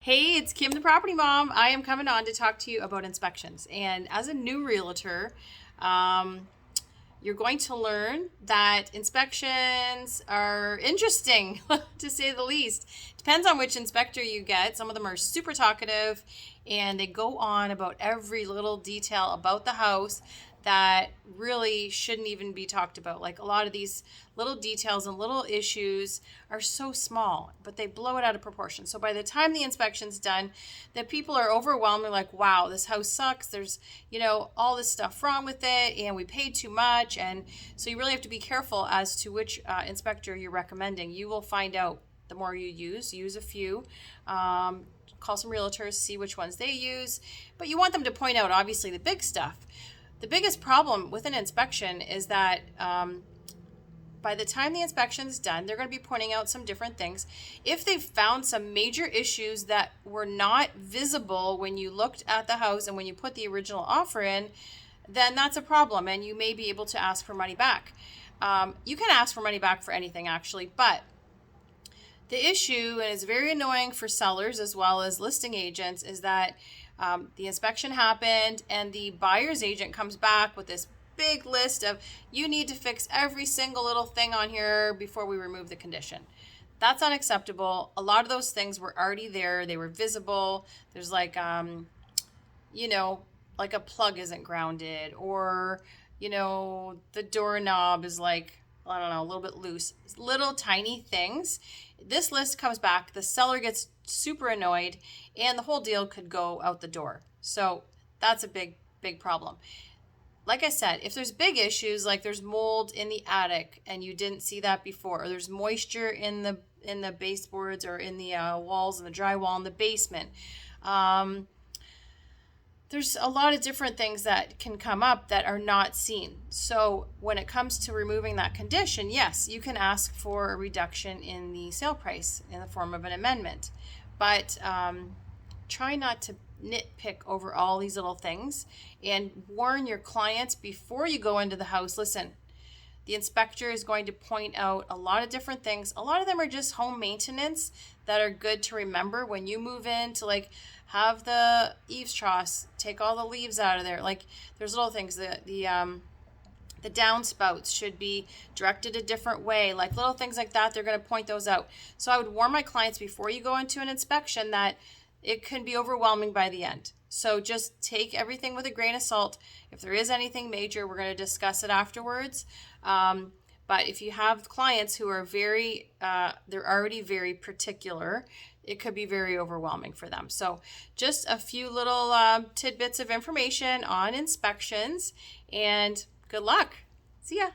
Hey, it's Kim, the property mom. I am coming on to talk to you about inspections. And as a new realtor, um, you're going to learn that inspections are interesting, to say the least. Depends on which inspector you get. Some of them are super talkative and they go on about every little detail about the house that really shouldn't even be talked about. Like a lot of these little details and little issues are so small, but they blow it out of proportion. So by the time the inspection's done, the people are overwhelmed. They're like, wow, this house sucks. There's, all this stuff wrong with it, and we paid too much. And so you really have to be careful as to which inspector you're recommending. You will find out the more you use a few. Call some realtors, see which ones they use, but you want them to point out obviously the big stuff. The biggest problem with an inspection is that by the time the inspection's done, they're going to be pointing out some different things. If they've found some major issues that were not visible when you looked at the house and when you put the original offer in, then that's a problem and you may be able to ask for money back. You can ask for money back for anything actually, but the issue, and it's very annoying for sellers as well as listing agents, is that the inspection happened and the buyer's agent comes back with this big list of you need to fix every single little thing on here before we remove the condition. That's unacceptable. A lot of those things were already there. They were visible. There's like, like a plug isn't grounded, or, the doorknob is like, I don't know, a little bit loose. Little tiny things. This list comes back, the seller gets super annoyed, and the whole deal could go out the door. So that's a big problem. Like I said, if there's big issues, like there's mold in the attic and you didn't see that before, or there's moisture in the baseboards or in the walls and the drywall in the basement, there's a lot of different things that can come up that are not seen. So when it comes to removing that condition, yes, you can ask for a reduction in the sale price in the form of an amendment. But try not to nitpick over all these little things, and warn your clients before you go into the house. Listen, the inspector is going to point out a lot of different things. A lot of them are just home maintenance that are good to remember when you move in, to like have the eaves troughs, take all the leaves out of there. Like there's little things. The downspouts should be directed a different way. Like little things like that, they're going to point those out. So I would warn my clients before you go into an inspection that it can be overwhelming by the end. So just take everything with a grain of salt. If there is anything major, we're going to discuss it afterwards. But if you have clients who are they're already very particular, it could be very overwhelming for them. So just a few little tidbits of information on inspections, and good luck. See ya.